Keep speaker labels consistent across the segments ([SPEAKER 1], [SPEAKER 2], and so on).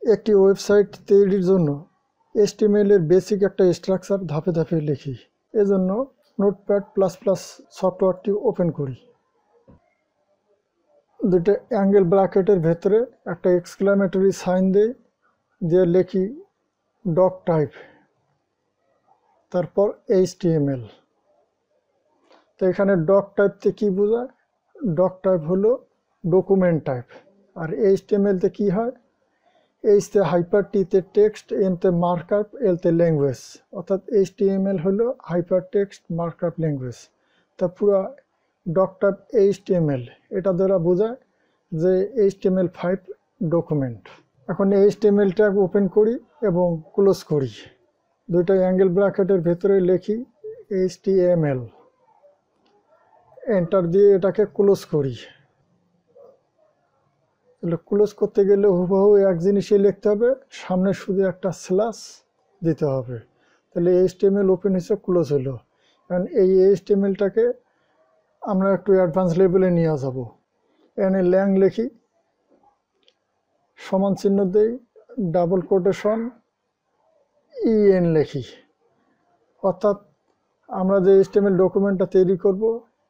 [SPEAKER 1] একটি ওয়েবসাইট তৈরির জন্য HTML এর বেসিক একটা স্ট্রাকচার ধাপে ধাপে লিখি। এজন্য নোটপ্যাড প্লাস প্লাস সফটওয়্যারটি ওপেন করি। দুটো অ্যাঙ্গেল ব্র্যাকেটের ভেতরে একটা এক্সক্লামেটরি সাইন দিয়ে লিখি ডক টাইপ, তারপর HTML। তো এখানে ডক টাইপতে কি বোঝায়? ডক টাইপ হলো ডকুমেন্ট টাইপ। আর HTML-তে কি হয়? এইচতে হাইপার, টিতে টেক্সট, এনতে মার্কআপ, এলতে ল্যাঙ্গুয়েজ। অর্থাৎ HTML হলো হাইপার টেক্সট মার্কআপ ল্যাঙ্গুয়েজ। তা পুরো ডক টাইপ HTML এটা দ্বারা বোঝায় যে HTML5 ডকুমেন্ট। এখন HTML-টা ওপেন করি এবং ক্লোজ করি। দুইটা অ্যাঙ্গেল ব্র্যাকেটের ভেতরে লিখি HTML, এন্টার দিয়ে এটাকে ক্লোজ করি। ক্লোজ করতে গেলে হুবহু এক জিনিসই লিখতে হবে, সামনে শুধু একটা স্ল্যাশ দিতে হবে। তাহলে HTML ওপেন হয়েছে, ক্লোজ হলো। কারণ এই HTML-টাকে আমরা একটু অ্যাডভান্স লেভেলে নিয়ে যাব। এখানে ল্যাং লিখি, সমান চিহ্ন দেই, ডাবল কোটেশন EN লিখি। অর্থাৎ আমরা যে HTML ডকুমেন্টটা তৈরি করব,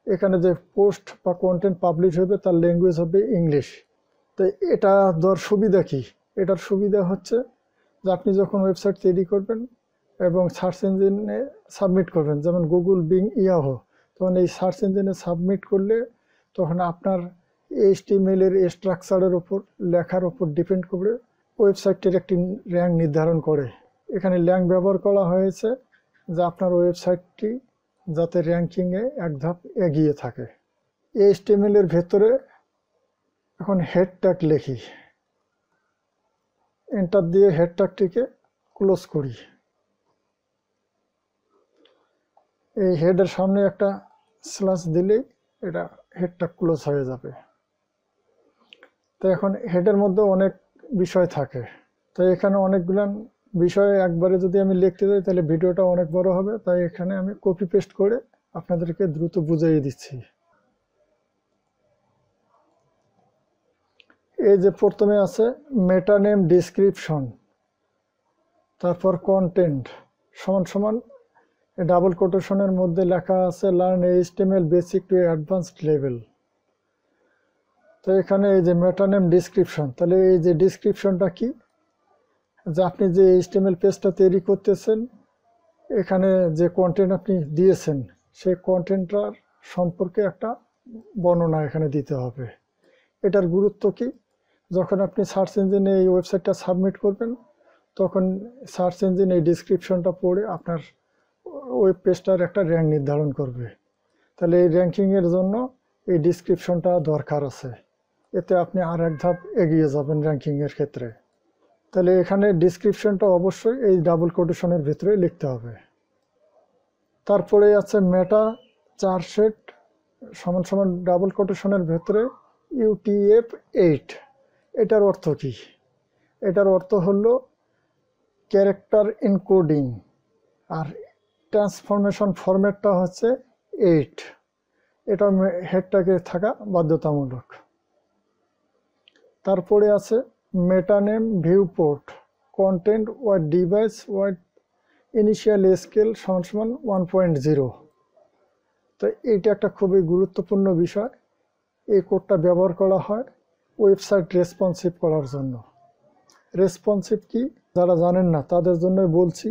[SPEAKER 1] এখানে যে পোস্ট বা কন্টেন্ট পাবলিশ হবে তার ল্যাঙ্গুয়েজ হবে ইংলিশ। তো এটা দেওয়ার সুবিধা কি? এটার সুবিধা হচ্ছে যে আপনি যখন ওয়েবসাইট তৈরি করবেন এবং সার্চ ইঞ্জিনে সাবমিট করবেন, যেমন গুগল, বিং, ইয়াহু, তখন এই সার্চ ইঞ্জিনে সাবমিট করলে তখন আপনার HTML-এর স্ট্রাকচারের ওপর, লেখার ওপর ডিপেন্ড করে ওয়েবসাইটের একটি র্যাঙ্ক নির্ধারণ করে। এখানে ল্যাঙ্ক ব্যবহার করা হয়েছে যে আপনার ওয়েবসাইটটি যাতে র্যাঙ্কিংয়ে এক ধাপ এগিয়ে থাকে। HTML-এর ভেতরে এখন হেড ট্যাগ লিখি, এন্টার দিয়ে হেড ট্যাগটিকে ক্লোজ করি। এই হেডের সামনে একটা স্ল্যাশ দিলেই এটা হেড ট্যাগ ক্লোজ হয়ে যাবে। তো এখন হেডের মধ্যে অনেক বিষয় থাকে, তাই এখানে অনেকগুলো বিষয় একবারে যদি আমি লিখতে যাই তাহলে ভিডিওটা অনেক বড় হবে। তাই এখানে আমি কপি পেস্ট করে আপনাদেরকে দ্রুত বুঝিয়ে দিচ্ছি। এই যে প্রথমে আছে মেটা নেম ডিসক্রিপশন, তারপর কন্টেন্ট সমান সমান ডাবল কোটেশনের মধ্যে লেখা আছে learn HTML basic to advanced level. তো এখানে এই যে মেটা নেম ডিসক্রিপশন, তাহলে এই যে ডিসক্রিপশনটা কি? যে আপনি যে HTML পেজটা তৈরি করতেছেন, এখানে যে কন্টেন্ট আপনি দিয়েছেন সেই কন্টেন্টটার সম্পর্কে একটা বর্ণনা এখানে দিতে হবে। এটার গুরুত্ব কি? যখন আপনি সার্চ ইঞ্জিনে এই ওয়েবসাইটটা সাবমিট করবেন, তখন সার্চ ইঞ্জিন এই ডিসক্রিপশনটা পড়ে আপনার ওয়েব পেজটার একটা র্যাঙ্ক নির্ধারণ করবে। তাহলে এই র্যাঙ্কিংয়ের জন্য এই ডিসক্রিপশনটা দরকার আছে, এতে আপনি আর এক ধাপ এগিয়ে যাবেন র্যাঙ্কিংয়ের ক্ষেত্রে। তাহলে এখানে ডিসক্রিপশনটা অবশ্যই এই ডাবল কোটেশনের ভিতরে লিখতে হবে। তারপরে আছে মেটা চার্টসেট সমান সমান ডাবল কোটেশনের ভেতরে UTF-8। এটার অর্থ কি? এটার অর্থ হলো ক্যারেক্টার এনকোডিং, আর ট্রান্সফরমেশন ফরম্যাটটা হচ্ছে 8। এটা হেডটাকে থাকা বাধ্যতামূলক। তারপরে আছে meta name viewport content wide device wide initial scale সমান সমান 1.0। তো এইটা একটা খুবই গুরুত্বপূর্ণ বিষয়। এই কোডটা ব্যবহার করা হয় ওয়েবসাইট রেসপন্সিভ করার জন্য। রেসপন্সিভ কি যারা জানেন না তাদের জন্য বলছি,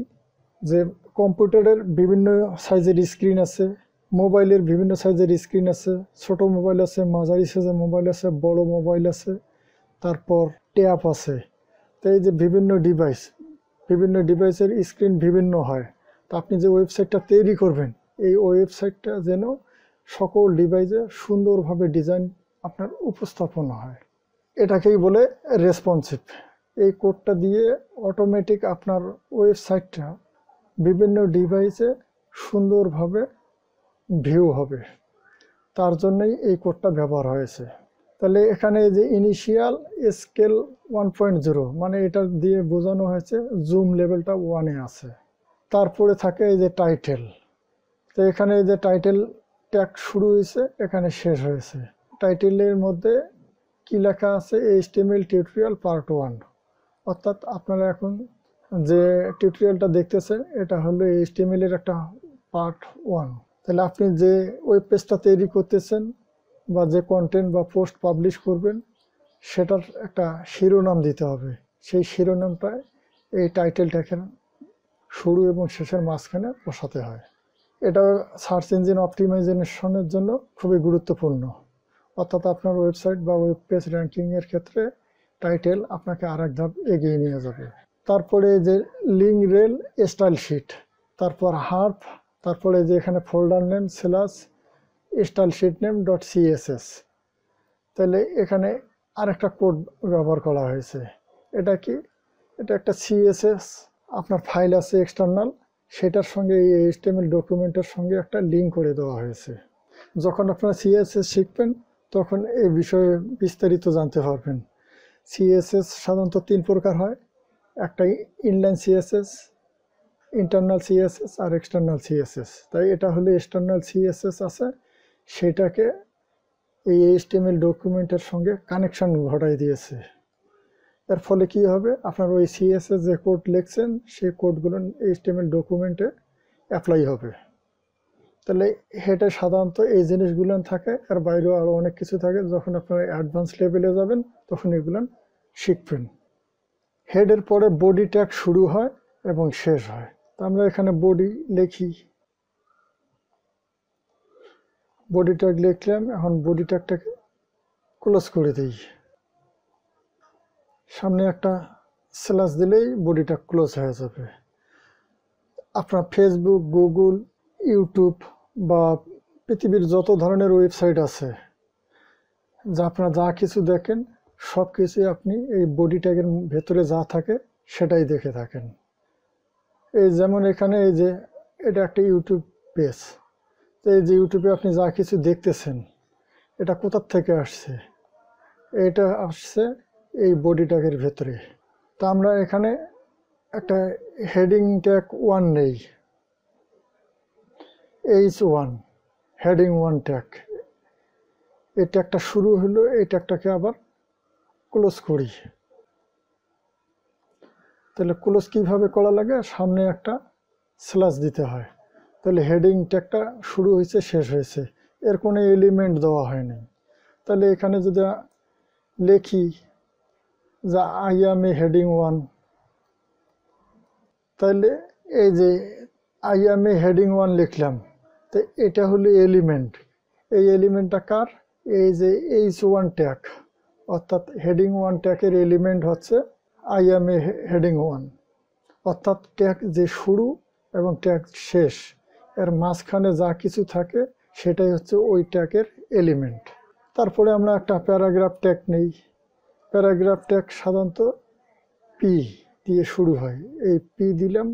[SPEAKER 1] যে কম্পিউটারের বিভিন্ন সাইজের স্ক্রিন আছে, মোবাইলের বিভিন্ন সাইজের স্ক্রিন আছে, ছোট মোবাইল আছে, মাঝারি সাইজের মোবাইল আছে, বড় মোবাইল আছে, তারপর ট্যাব আছে। তো এই যে বিভিন্ন ডিভাইসের স্ক্রিন বিভিন্ন হয়। তো আপনি যে ওয়েবসাইটটা তৈরি করবেন, এই ওয়েবসাইটটা যেন সকল ডিভাইসে সুন্দরভাবে ডিজাইন আপনার উপস্থাপন হয়, এটাকেই বলে রেসপন্সিভ। এই কোডটা দিয়ে অটোমেটিক আপনার ওয়েবসাইটটা বিভিন্ন ডিভাইসে সুন্দরভাবে ভিউ হবে, তার জন্যই এই কোডটা ব্যবহার হয়েছে। তাহলে এখানে যে ইনিশিয়াল স্কেল 1.0 মানে এটা দিয়ে বোঝানো হয়েছে জুম লেভেলটা 1-এ আছে। তারপরে থাকে এই যে টাইটেল। তো এখানে এই যে টাইটেল ট্যাগ শুরু হয়েছে, এখানে শেষ হয়েছে। টাইটেলের মধ্যে কি লেখা আছে? HTML tutorial part 1। অর্থাৎ আপনারা এখন যে টিউটোরিয়ালটা দেখতেছেন এটা হলো HTML এর একটা পার্ট 1। তাহলে আপনি যে ওয়েব পেজটা তৈরি করতেছেন বা যে কন্টেন্ট বা পোস্ট পাবলিশ করবেন সেটার একটা শিরোনাম দিতে হবে। সেই শিরোনামটা এই টাইটেলটাকে শুরু এবং শেষের মাঝখানে বসাতে হয়। এটা সার্চ ইঞ্জিন অপটিমাইজেশনের জন্য খুবই গুরুত্বপূর্ণ। অর্থাৎ আপনার ওয়েবসাইট বা ওয়েব পেজ র্যাঙ্কিংয়ের ক্ষেত্রে টাইটেল আপনাকে আরেক ধাপ এগিয়ে নিয়ে যাবে। তারপরে যে লিঙ্ক রেল স্টাইল শিট, তারপর হার্প, তারপরে যে এখানে folder name slash stylesheet name dot CSS. তাহলে এখানে আরেকটা কোড ব্যবহার করা হয়েছে। এটা কি? এটা একটা সিএসএস আপনার ফাইল আছে এক্সটার্নাল, সেটার সঙ্গে এই HTML ডকুমেন্টের সঙ্গে একটা লিঙ্ক করে দেওয়া হয়েছে। যখন আপনারা সিএসএস শিখবেন তখন এই বিষয়ে বিস্তারিত জানতে পারবেন। সিএসএস সাধারণত 3 প্রকার হয়, একটা ইনলাইন সিএসএস, ইন্টারনাল সিএসএস আর এক্সটার্নাল সিএসএস। তাই এটা হলে এক্সটার্নাল সিএসএস আছে, সেটাকে এই HTML ডকুমেন্টের সঙ্গে কানেকশন ঘটাই দিয়েছে। এর ফলে কি হবে, আপনার ওই সিএসএস যে কোড লিখছেন সেই কোডগুলো HTML ডকুমেন্টে অ্যাপ্লাই হবে। তাহলে হেডে সাধারণত এই জিনিসগুলো থাকে, আর বাইরেও আরও অনেক কিছু থাকে। যখন আপনারা অ্যাডভান্স লেভেলে যাবেন তখন এগুলো শিখবেন। হেডের পরে বডি ট্যাগ শুরু হয় এবং শেষ হয়। তো আমরা এখানে বডি লিখি, বডি ট্যাগ লিখলাম। এখন বডি ট্যাগটাকে ক্লোজ করে দিই, সামনে একটা স্ল্যাশ দিলেই বডি ট্যাগ ক্লোজ হয়ে যাবে। আপনার ফেসবুক, গুগল, ইউটিউব বা পৃথিবীর যত ধরনের ওয়েবসাইট আছে, যা আপনারা যা কিছু দেখেন সব কিছুই আপনি এই বডি ট্যাগের ভেতরে যা থাকে সেটাই দেখে থাকেন। এই যেমন এখানে এই যে এটা একটা ইউটিউব পেজ, তো এই যে ইউটিউবে আপনি যা কিছু দেখতেছেন এটা কোথার থেকে আসছে? এটা আসছে এই বডি ট্যাগের ভেতরে। তা আমরা এখানে একটা হেডিং ট্যাগ 1 নেই, H1 হেডিং 1 ট্যাগ। এই ট্যাগটা শুরু হলো, এই ট্যাগটাকে আবার ক্লোজ করি। তাহলে ক্লোজ কিভাবে করা লাগে? সামনে একটা স্ল্যাশ দিতে হয়। তাহলে হেডিং ট্যাগটা শুরু হয়েছে, শেষ হয়েছে, এর কোনো এলিমেন্ট দেওয়া হয়নি। তাহলে এখানে যদি লিখি যে আই অ্যাম এ হেডিং 1, তাহলে এই যে আই অ্যাম এ হেডিং 1 লিখলাম, তো এটা হলো এলিমেন্ট। এই এলিমেন্টটা কার? এই যে H1 ট্যাগ, অর্থাৎ হেডিং 1 ট্যাগের এলিমেন্ট হচ্ছে আই অ্যাম এ হেডিং 1। অর্থাৎ ট্যাগ যে শুরু এবং ট্যাগ শেষ, এর মাঝখানে যা কিছু থাকে সেটাই হচ্ছে ওই ট্যাগের এলিমেন্ট। তারপরে আমরা একটা প্যারাগ্রাফ ট্যাগ নেই। প্যারাগ্রাফ ট্যাগ সাধারণত পি দিয়ে শুরু হয়। এই পি দিলাম,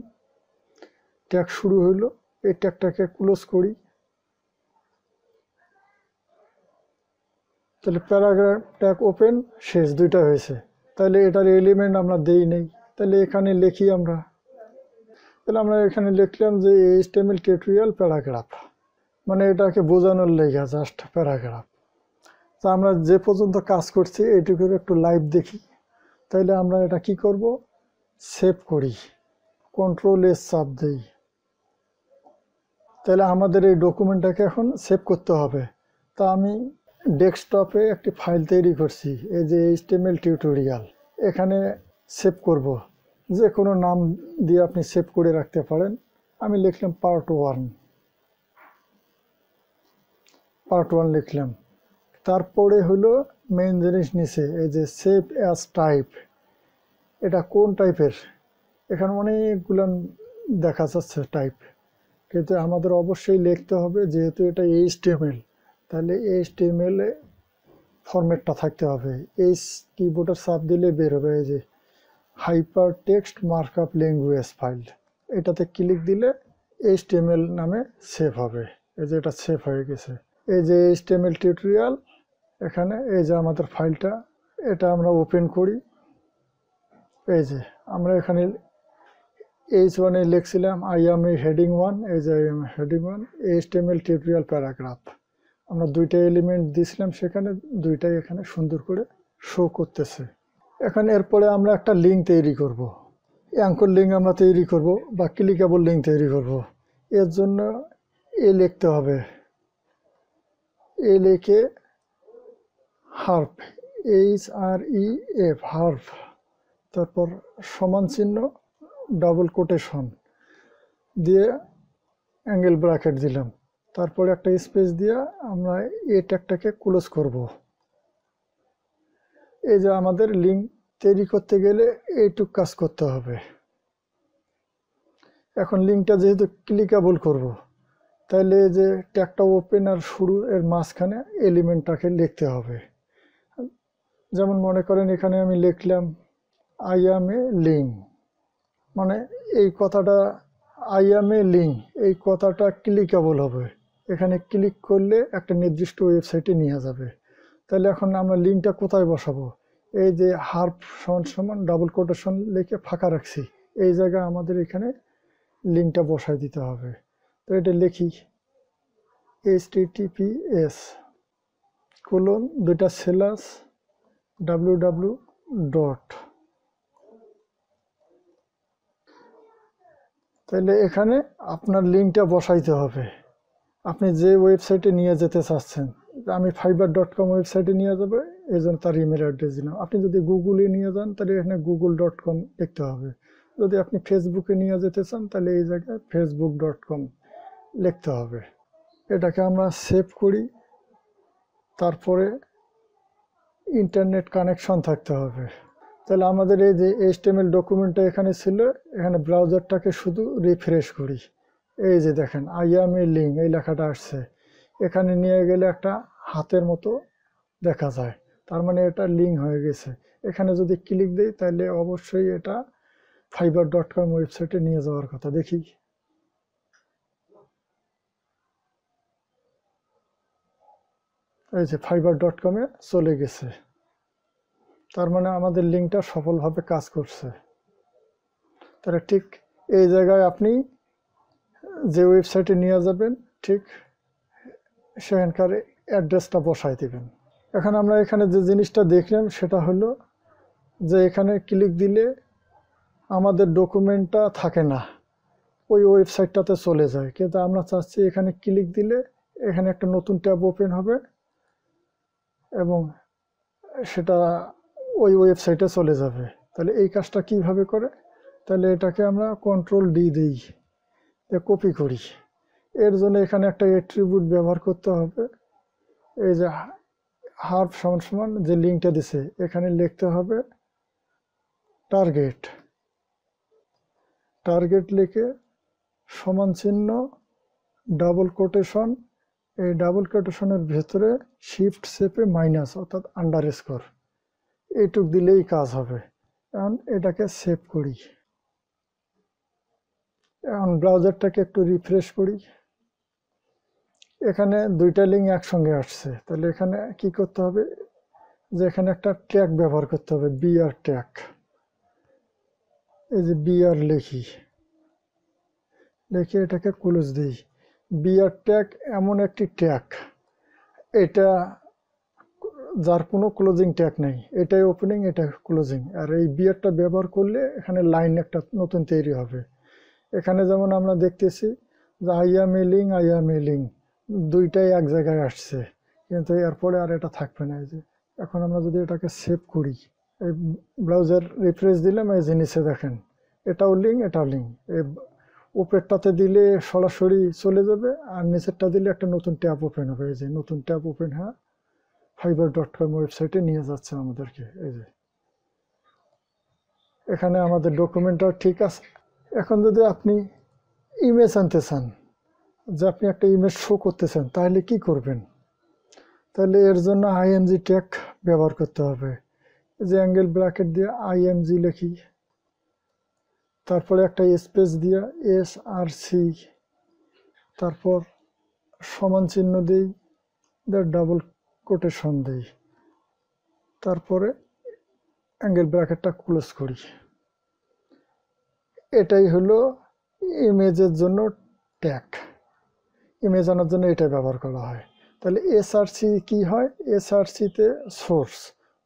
[SPEAKER 1] ট্যাগ শুরু হইল, এই ট্যাগটাকে ক্লোজ করি। তাহলে প্যারাগ্রাফ ট্যাগ ওপেন, শেষ, দুইটা হয়েছে। তাহলে এটার এলিমেন্ট আমরা দেই নেই। তাহলে এখানে লিখি আমরা, তাহলে আমরা এখানে লিখলাম যে HTML টিউটোরিয়াল প্যারাগ্রাফ, মানে এটাকে বোঝানোর লেগে জাস্ট প্যারাগ্রাফ। তা আমরা যে পর্যন্ত কাজ করছি এইটুকুর একটু লাইভ দেখি। তাইলে আমরা এটা কি করব, সেভ করি, Ctrl+S চাপ দিই। তাহলে আমাদের এই ডকুমেন্টটাকে এখন সেভ করতে হবে। তা আমি ডেস্কটপে একটি ফাইল তৈরি করছি, এই যে HTML টিউটোরিয়াল। এখানে সেভ করব, যে কোনো নাম দিয়ে আপনি সেভ করে রাখতে পারেন। আমি লিখলাম পার্ট 1 লিখলাম। তারপরে হলো মেইন জিনিস নিচে এই যে সেভ অ্যাজ টাইপ। এটা কোন টাইপের? এখানে অনেকগুলো দেখা যাচ্ছে টাইপ, কিন্তু আমাদের অবশ্যই লিখতে হবে, যেহেতু এটা HTML, তাহলে HTML এ ফরম্যাটটা থাকতে হবে। এই কিবোর্ডের চাপ দিলে বের হবে এই যে hyper text markup language file. এটাতে ক্লিক দিলে HTML নামে সেভ হবে। এই যে এটা সেভ হয়ে গেছে। এই যে HTML টিউটোরিয়াল, এখানে এই যে আমাদের ফাইলটা, এটা আমরা ওপেন করি। এই যে আমরা এখানে H1 A লিখছিলাম I am A heading 1, এই যে হেডিং 1 HTML টিউটোরিয়াল প্যারাগ্রাফ। আমরা দুইটা এলিমেন্ট দিয়েছিলাম, সেখানে দুইটাই এখানে সুন্দর করে শো করতেছে। এখন এরপরে আমরা একটা লিঙ্ক তৈরি করব, অ্যাঙ্কর লিঙ্ক আমরা তৈরি করব বা ক্লিকেবল লিঙ্ক তৈরি করব। এর জন্য এ লিখতে হবে, এ লিখে হার্ফ, HREF হার্ফ, তারপর সমান চিহ্ন ডাবল কোটেশন দিয়ে অ্যাঙ্গেল ব্র্যাকেট দিলাম, তারপরে একটা স্পেস দিয়ে আমরা এই ট্যাগটাকে ক্লোজ করব। এই যে আমাদের লিঙ্ক তৈরি করতে গেলে এইটুক কাজ করতে হবে। এখন লিঙ্কটা যেহেতু ক্লিকেবল করব, তাহলে এই যে ট্যাগটা ওপেন আর শুরু এর মাঝখানে এলিমেন্টটাকে লিখতে হবে। যেমন মনে করেন এখানে আমি লিখলাম আই অ্যাম এ লিঙ্ক, মানে এই কথাটা আই অ্যাম এ লিঙ্ক, এই কথাটা ক্লিকেবল হবে। এখানে ক্লিক করলে একটা নির্দিষ্ট ওয়েবসাইটে নিয়ে যাবে। তাহলে এখন আমরা লিঙ্কটা কোথায় বসাবো? এই যে হার্ফ সমান সমান ডাবল কোটেশন লিখে ফাঁকা রাখছি, এই জায়গায় আমাদের এখানে লিঙ্কটা বসাই দিতে হবে। তো এটা লিখি https :/www. তাহলে এখানে আপনার লিঙ্কটা বসাইতে হবে, আপনি যে ওয়েবসাইটে নিয়ে যেতে চাচ্ছেন। আমি fiverr.com ওয়েবসাইটে নিয়ে যাবো, এই জন্য তার ইমেল অ্যাড্রেস দিলাম। আপনি যদি গুগলে নিয়ে যান তাহলে এখানে google.com লিখতে হবে। যদি আপনি ফেসবুকে নিয়ে যেতে চান তাহলে এই জায়গায় facebook.com লিখতে হবে। এটাকে আমরা সেভ করি, তারপরে ইন্টারনেট কানেকশন থাকতে হবে। তাহলে আমাদের এই যে HTML ডকুমেন্টটা এখানে ছিল, এখানে ব্রাউজারটাকে শুধু রিফ্রেশ করি। এই যে দেখেন আই অ্যাম এ লিঙ্ক এই লেখাটা আসছে, এখানে নিয়ে গেলে একটা হাতের মতো দেখা যায়, তার মানে এটা লিঙ্ক হয়ে গেছে। এখানে যদি ক্লিক দিই তাহলে অবশ্যই এটা fiverr.com ওয়েবসাইটে নিয়ে যাওয়ার কথা। দেখি এই যে fiverr.com এ চলে গেছে, তার মানে আমাদের লিঙ্কটা সফলভাবে কাজ করছে। তাহলে ঠিক এই জায়গায় আপনি যে ওয়েবসাইটে নিয়ে যাবেন ঠিক সেখানকার অ্যাড্রেসটা বসাই দিবেন। এখন আমরা এখানে যে জিনিসটা দেখলাম সেটা হলো যে এখানে ক্লিক দিলে আমাদের ডকুমেন্টটা থাকে না, ওই ওয়েবসাইটটাতে চলে যায়। কিন্তু আমরা চাচ্ছি এখানে ক্লিক দিলে এখানে একটা নতুন ট্যাব ওপেন হবে এবং সেটা ওই ওয়েবসাইটে চলে যাবে। তাহলে এই কাজটা কিভাবে করে? তাহলে এটাকে আমরা Ctrl+D দিই, কপি করি। এর জন্য এখানে একটা অ্যাট্রিবিউট ব্যবহার করতে হবে। এই যে হার্ফ সমান সমান যে লিঙ্কটা দিছে এখানে লিখতে হবে টার্গেট, টার্গেট লিখে সমান চিহ্ন ডাবল কোটেশন, এই ডাবল কোটেশনের ভেতরে শিফট চেপে মাইনাস অর্থাৎ আন্ডারস্কোর, এইটুক দিলেই কাজ হবে। এখন এটাকে সেভ করি। এখন ব্রাউজারটাকে একটু রিফ্রেশ করি, এখানে দুইটা লিঙ্ক একসঙ্গে আসছে। তাহলে এখানে কি করতে হবে যে এখানে একটা ট্যাগ ব্যবহার করতে হবে, বিআর ট্যাগ। এই যে বিআর লিখি, লিখে এটাকে ক্লোজ দিই। বিআর ট্যাগ এমন একটি ট্যাগ, এটা যার কোনো ক্লোজিং ট্যাগ নেই, এটাই ওপেনিং এটা ক্লোজিং। আর এই বিআরটা ব্যবহার করলে এখানে লাইন একটা নতুন তৈরি হবে। এখানে যেমন আমরা দেখতেছি যে I am A link, I am A link দুইটাই এক জায়গায় আসছে, কিন্তু এরপরে আর এটা থাকবে না। এই যে এখন আমরা যদি এটাকে সেভ করি, এই ব্রাউজার রিফ্রেশ দিলাম, এই জিনিসে দেখেন এটাও লিঙ্ক এটাও লিঙ্ক। এই উপরেরটাতে দিলে সরাসরি চলে যাবে, আর নিচেরটা দিলে একটা নতুন ট্যাব ওপেন হবে। এই যে নতুন ট্যাব ওপেন হ্যাঁ fiverr.com ওয়েবসাইটে নিয়ে যাচ্ছে আমাদেরকে। এই যে এখানে আমাদের ডকুমেন্টটা ঠিক আছে। এখন যদি আপনি ইমেজ আনতে চান, যে আপনি একটা ইমেজ শো করতে চান, তাহলে কি করবেন? তাহলে এর জন্য IMG ট্যাগ ব্যবহার করতে হবে। যে অ্যাঙ্গেল ব্র্যাকেট দিয়ে IMG লিখি, তারপরে একটা স্পেস দিয়ে SRC, তারপর সমান চিহ্ন দিই, ডাবল কোটেশন দিই, তারপরে অ্যাঙ্গেল ব্র্যাকেটটা ক্লোজ করি। এটাই হলো ইমেজের জন্য ট্যাগ। ইমেজ আনার জন্য এটা ব্যবহার করা হয়। তাহলে SRC কি হয়? SRCতে সোর্স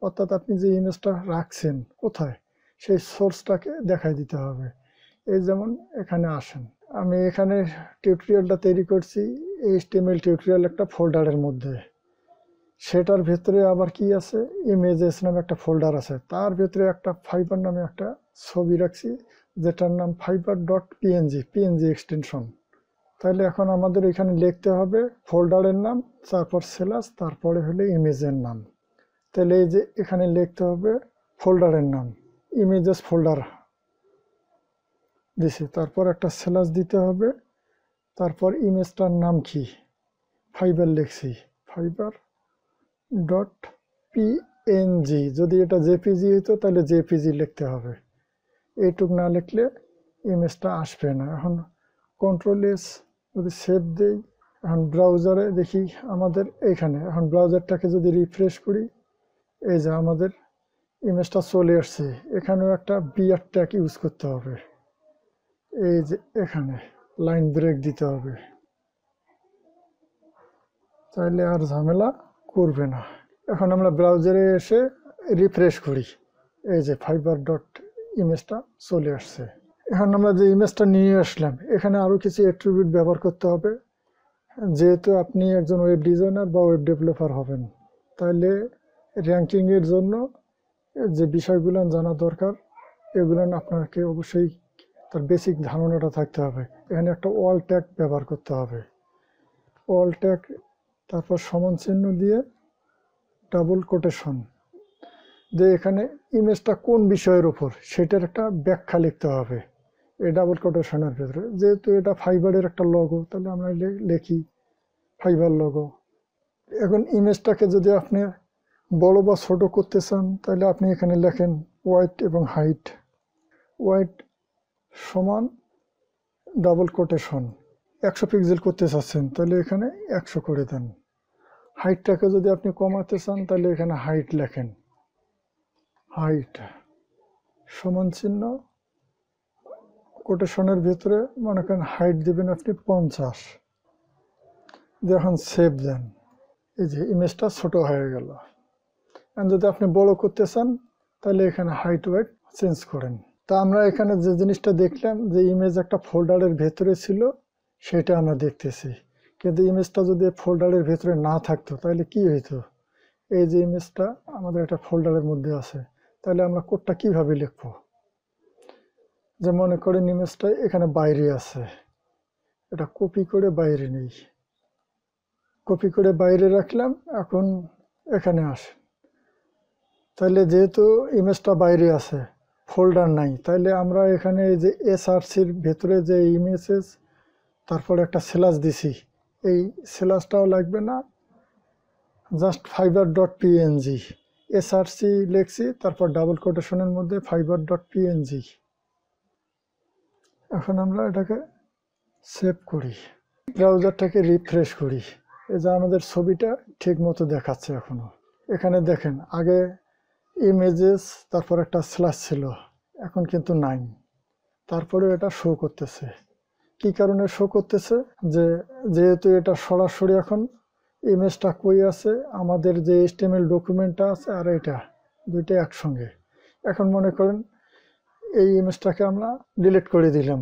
[SPEAKER 1] অর্থাৎ আপনি যে ইমেজটা রাখছেন কোথায় সেই সোর্সটাকে দেখাই দিতে হবে। এই যেমন এখানে আসেন, আমি এখানে টিউটোরিয়ালটা তৈরি করছি HTML টিউটোরিয়াল একটা ফোল্ডারের মধ্যে, সেটার ভেতরে আবার কি আছে, ইমেজেস নামে একটা ফোল্ডার আছে, তার ভেতরে একটা ফাইবার নামে একটা ছবি রাখছি যেটার নাম fiber.png এক্সটেনশন। তাহলে এখন আমাদের এখানে লিখতে হবে ফোল্ডারের নাম, তারপর স্ল্যাশ, তারপরে হলে ইমেজের নাম। তাহলে এই যে এখানে লিখতে হবে ফোল্ডারের নাম, ইমেজেস ফোল্ডার দিছি, তারপর একটা স্ল্যাশ দিতে হবে, তারপর ইমেজটার নাম কি, ফাইবার লিখছি, fiber.png, যদি এটা জেপিজি হতো তাহলে জেপিজি লিখতে হবে, এইটুক না লিখলে ইমেজটা আসবে না। এখন কন্ট্রোল-S যদি সেভ দেই, এখন ব্রাউজারে দেখি আমাদের এইখানে, এখন ব্রাউজারটাকে যদি রিফ্রেশ করি, এই যে আমাদের ইমেজটা চলে আসছে। এখানেও একটা বিআর ট্যাগ ইউজ করতে হবে, এই যে এখানে লাইন ব্রেক দিতে হবে, তাইলে আর ঝামেলা করবে না। এখন আমরা ব্রাউজারে এসে রিফ্রেশ করি, এই যে ফাইবার ডট ইমেজটা চলে আসছে। এখন আমরা যে ইমেজটা নিয়ে আসলাম, এখানে আরও কিছু অ্যাট্রিবিউট ব্যবহার করতে হবে। যেহেতু আপনি একজন ওয়েব ডিজাইনার বা ওয়েব ডেভেলপার হবেন, তাহলে র্যাঙ্কিংয়ের জন্য যে বিষয়গুলো জানা দরকার, এগুলো আপনাকে অবশ্যই তার বেসিক ধারণাটা থাকতে হবে। এখানে একটা ওয়াল ট্যাগ ব্যবহার করতে হবে, ওয়াল ট্যাগ, তারপর সমান চিহ্ন দিয়ে ডাবল কোটেশন, যে এখানে ইমেজটা কোন বিষয়ের উপর সেটার একটা ব্যাখ্যা লিখতে হবে এই ডাবল কোটেশনের ভেতরে। যেহেতু এটা ফাইবারের একটা লোগো, তাহলে আমরা লিখি ফাইবার লোগো। এখন ইমেজটাকে যদি আপনি বড় বা ছোট করতে চান, তাহলে আপনি এখানে লেখেন ওয়াইড এবং হাইট, ওয়াইড সমান ডাবল কোটেশন, 100 পিক্সেল করতে চাচ্ছেন তাহলে এখানে 100 করে দেন। হাইটটাকে যদি আপনি কমাতে চান তাহলে এখানে হাইট লেখেন, হাইট সমান চিহ্ন কোটেশনের ভিতরে মনে করেন হাইট দেবেন আপনি 50, যখন সেভ দেন, এই যে ইমেজটা ছোট হয়ে গেল। আর যদি আপনি বড় করতে চান তাহলে এখানে হাইট ওয়েট চেঞ্জ করেন। তা আমরা এখানে যে জিনিসটা দেখলাম যে ইমেজ একটা ফোল্ডারের ভেতরে ছিল, সেটা আমরা দেখতেছি। কিন্তু ইমেজটা যদি ফোল্ডারের ভেতরে না থাকতো তাহলে কি হইতো, এই যে ইমেজটা আমাদের একটা ফোল্ডারের মধ্যে আছে, তাহলে আমরা কোডটা কিভাবে লিখবো। যে মনে করেন ইমেজটা এখানে বাইরে আছে, এটা কপি করে বাইরে নেই, কপি করে বাইরে রাখলাম। এখন এখানে আসে, তাহলে যেহেতু ইমেজটা বাইরে আছে, ফোল্ডার নাই, তাহলে আমরা এখানে এই যে এসআরসির ভেতরে যে ইমেজেস, তারপরে একটা স্ল্যাশ দিছি, এই স্ল্যাশটাও লাগবে না, জাস্ট fiber.png, এসআরসি লিখছি, তারপর ডাবল কোটেশনের মধ্যে fiber.png। এখন আমরা এটাকে সেভ করি, ব্রাউজারটাকে রিফ্রেশ করি, এই যে আমাদের ছবিটা ঠিক মতো দেখাচ্ছে এখনো। এখানে দেখেন আগে ইমেজেস তারপর একটা স্ল্যাশ ছিল, এখন কিন্তু নাই, তারপরে এটা শো করতেছে। কি কারণে শো করতেছে, যেহেতু এটা সরাসরি এখন ইমেজটা কই আছে, আমাদের যে HTML ডকুমেন্টটা আছে আর এটা দুইটা একসঙ্গে। এখন মনে করেন এই ইমেজটাকে আমরা ডিলিট করে দিলাম,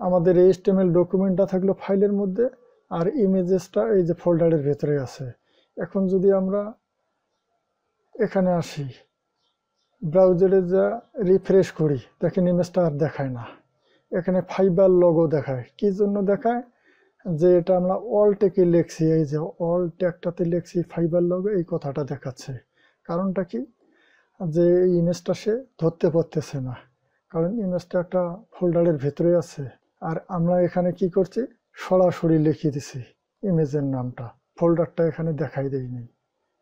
[SPEAKER 1] আমাদের HTML ডকুমেন্টটা থাকলো ফাইলের মধ্যে আর ইমেজেসটা এই যে ফোল্ডারের ভেতরে আছে। এখন যদি আমরা এখানে আসি, ব্রাউজারে যা রিফ্রেশ করি, দেখেন ইমেজটা আর দেখায় না, এখানে ফাইবার লোগো দেখায়। কি জন্য দেখায়, যে এটা আমরা অল ট্যাগে লিখছি, এই যে অল ট্যাগটাতে লিখছি ফাইবার লোগো, এই কথাটা দেখাচ্ছে। কারণটা কি, যে এই ইমেজটা সে ধরতে পারতেছে না, কারণ ইমেজটা একটা ফোল্ডারের ভেতরে আছে। আর আমরা এখানে কি করছি, সরাসরি লিখে দিছি ইমেজের নামটা, ফোল্ডারটা এখানে দেখাই দেয়নি,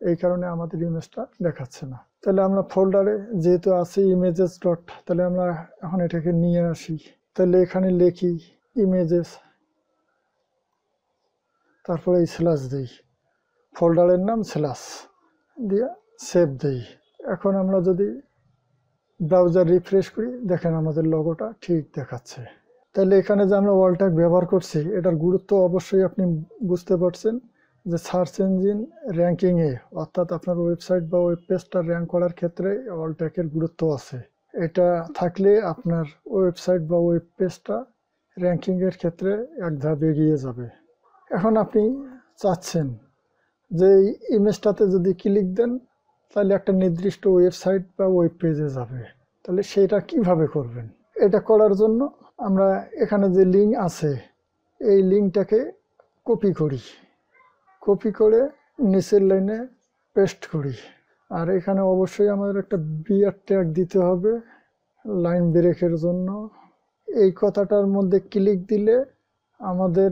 [SPEAKER 1] এই কারণে আমাদের ইমেজটা দেখাচ্ছে না। তাহলে আমরা ফোল্ডারে যেহেতু আছে ইমেজেস ডট, তাহলে আমরা এখন এটাকে নিয়ে আসি, তাহলে এখানে লিখি ইমেজেস, তারপরে এই স্ল্যাশ দিই, ফোল্ডারের নাম স্ল্যাশ দিয়ে সেভ দিই। এখন আমরা যদি ব্রাউজার রিফ্রেশ করি, দেখেন আমাদের লোগোটা ঠিক দেখাচ্ছে। তাহলে এখানে যে আমরা ওয়াল ট্যাগ ব্যবহার করছি, এটার গুরুত্ব অবশ্যই আপনি বুঝতে পারছেন, যে সার্চ ইঞ্জিন র্যাঙ্কিংয়ে, অর্থাৎ আপনার ওয়েবসাইট বা ওয়েব পেজটা র্যাঙ্ক করার ক্ষেত্রে অল ট্যাগের গুরুত্ব আছে। এটা থাকলে আপনার ওয়েবসাইট বা ওয়েব পেজটা র্যাঙ্কিংয়ের ক্ষেত্রে এক ধাপ এগিয়ে যাবে। এখন আপনি চাচ্ছেন যে এই ইমেজটাতে যদি ক্লিক দেন তাহলে একটা নির্দিষ্ট ওয়েবসাইট বা ওয়েব পেজে যাবে। তাহলে সেটা কিভাবে করবেন? এটা করার জন্য আমরা এখানে যে লিঙ্ক আছে এই লিঙ্কটাকে কপি করি, কপি করে নিচের লাইনে পেস্ট করি। আর এখানে অবশ্যই আমাদের একটা বিআর ট্যাগ দিতে হবে লাইন ব্রেকের জন্য। এই কথাটার মধ্যে ক্লিক দিলে আমাদের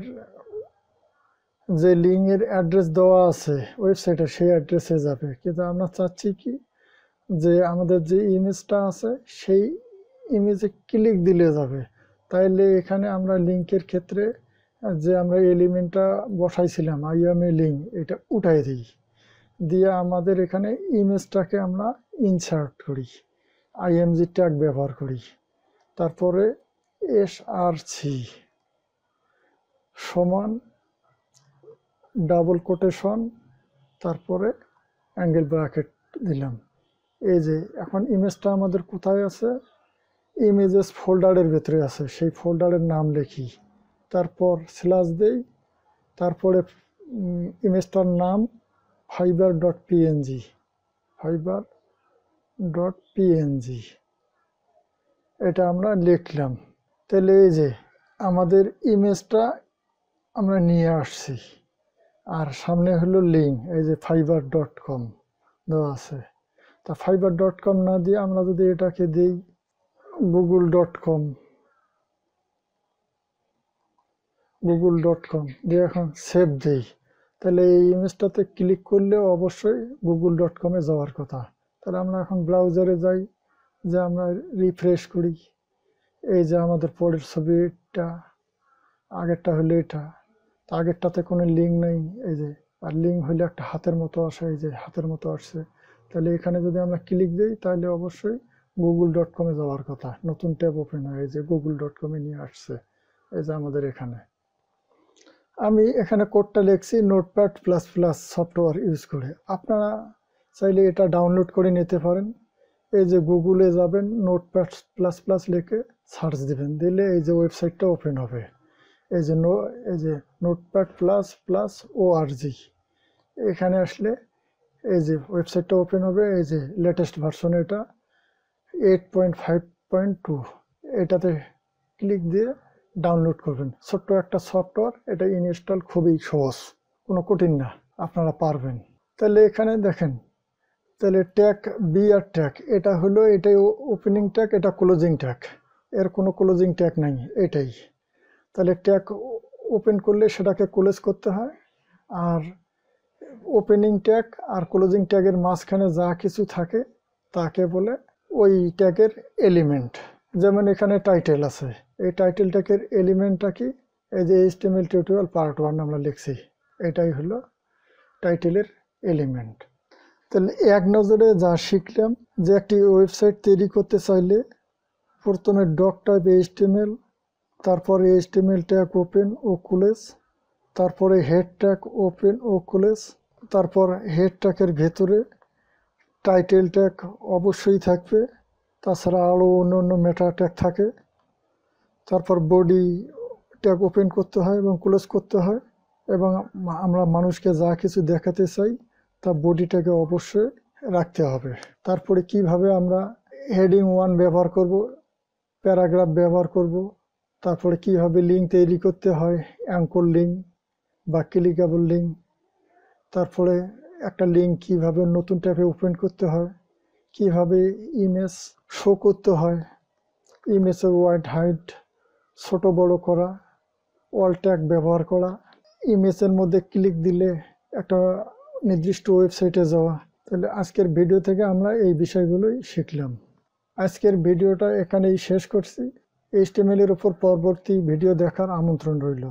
[SPEAKER 1] যে লিঙ্কের অ্যাড্রেস দেওয়া আছে ওয়েবসাইটে সেই অ্যাড্রেসে যাবে। কিন্তু আমরা চাচ্ছি কি যে আমাদের যে ইমেজটা আছে সেই ইমেজে ক্লিক দিলে যাবে। তাইলে এখানে আমরা লিঙ্কের ক্ষেত্রে যে আমরা এলিমেন্টটা বসাইছিলাম আইএমএ লিঙ্ক, এটা উঠাই দিই, দিয়ে আমাদের এখানে ইমেজটাকে আমরা ইনসার্ট করি, আইএমজি ট্যাগ ব্যবহার করি। তারপরে এসআরসি সমান ডাবল কোটেশন, তারপরে অ্যাঙ্গেল ব্র্যাকেট দিলাম। এই যে এখন ইমেজটা আমাদের কোথায় আছে? ইমেজেস ফোল্ডারের ভেতরে আছে, সেই ফোল্ডারের নাম লিখি, তারপর স্ল্যাশ দেই, তারপরে ইমেজটার নাম fiber.png, fiber.png এটা আমরা লিখলাম। তাহলে এই যে আমাদের ইমেজটা আমরা নিয়ে আসছি, আর সামনে হলো লিঙ্ক, এই যে fiber.com দেওয়া আছে। তা fiber.com না দিয়ে আমরা যদি এটাকে দিই google.com দিয়ে এখন সেভ দিই, তাহলে এই ইমেজটাতে ক্লিক করলে অবশ্যই google.com-এ যাওয়ার কথা। তাহলে আমরা এখন ব্রাউজারে যাই, যে আমরা রিফ্রেশ করি। এই যে আমাদের পরের ছবিটা, আগেরটা হলো এটা, আগেরটাতে কোনো লিঙ্ক নেই, এই যে, আর লিঙ্ক হলে একটা হাতের মতো আসে, এই যে হাতের মতো আসছে। তাহলে এখানে যদি আমরা ক্লিক দিই তাহলে অবশ্যই google.com-এ যাওয়ার কথা, নতুন ট্যাব ওপেন হয়, এই যে google.com-এ নিয়ে আসছে, এই যে আমাদের এখানে। আমি এখানে কোডটা লিখছি notepad plus plus software use করে। আপনারা চাইলে এটা ডাউনলোড করে নিতে পারেন। এই যে গুগলে যাবেন, নোটপ্যাড প্লাস প্লাস লিখে সার্চ দিবেন, দিলে এই যে ওয়েবসাইটটা ওপেন হবে। এই যে নোটপ্যাড প্লাস প্লাস ORG, এখানে আসলে এই যে ওয়েবসাইটটা ওপেন হবে। এই যে লেটেস্ট ভার্সন, এটা 8.5.2, এটাতে ক্লিক দিয়ে ডাউনলোড করবেন। ছোট্ট একটা সফটওয়্যার, এটা ইনস্টল খুবই সহজ, কোনো কঠিন না, আপনারা পারবেন। তাহলে এখানে দেখেন, তাহলে ট্যাগ বিআর ট্যাগ এটা হলো, এটাই ওপেনিং ট্যাগ, এটা ক্লোজিং ট্যাগ, এর কোনো ক্লোজিং ট্যাগ নাই এটাই। তাহলে ট্যাগ ওপেন করলে সেটাকে ক্লোজ করতে হয়, আর ওপেনিং ট্যাগ আর ক্লোজিং ট্যাগের মাঝখানে যা কিছু থাকে তাকে বলে ওই ট্যাগের এলিমেন্ট। যেমন এখানে টাইটেল আছে, এই টাইটেল ট্যাগের এলিমেন্টটা কি? এই যে HTML টিউটোরিয়াল পার্ট 1 আমরা লিখছি, এটাই হলো টাইটেলের এলিমেন্ট। তাহলে এক নজরে যা শিখলাম, যে একটি ওয়েবসাইট তৈরি করতে চাইলে প্রথমে ডক টাইপ HTML, তারপরে HTML ট্যাগ ওপেন ও ক্লোজ, তারপরে হেড ট্যাগ ওপেন ও ক্লোজ, তারপর হেড ট্যাগের ভেতরে টাইটেল ট্যাগ অবশ্যই থাকবে, তাছাড়া আরও অন্য মেটা ট্যাগ থাকে। তারপর বডি ট্যাগ ওপেন করতে হয় এবং ক্লোজ করতে হয়, এবং আমরা মানুষকে যা কিছু দেখাতে চাই তা বডি ট্যাগে অবশ্যই রাখতে হবে। তারপরে কিভাবে আমরা হেডিং 1 ব্যবহার করব, প্যারাগ্রাফ ব্যবহার করব, তারপরে কিভাবে লিঙ্ক তৈরি করতে হয়, অ্যাঙ্কর লিঙ্ক বা ক্লিকেবল লিঙ্ক, তারপরে একটা লিঙ্ক কিভাবে নতুন ট্যাবে ওপেন করতে হয়, কিভাবে ইমেজ শো করতে হয়, ইমেজের ওয়াইড হাইট ছোট বড় করা, অল ট্যাগ ব্যবহার করা, ইমেজের মধ্যে ক্লিক দিলে একটা নির্দিষ্ট ওয়েবসাইটে যাওয়া। তাহলে আজকের ভিডিও থেকে আমরা এই বিষয়গুলোই শিখলাম। আজকের ভিডিওটা এখানেই শেষ করছি। HTML-এর উপর পরবর্তী ভিডিও দেখার আমন্ত্রণ রইল।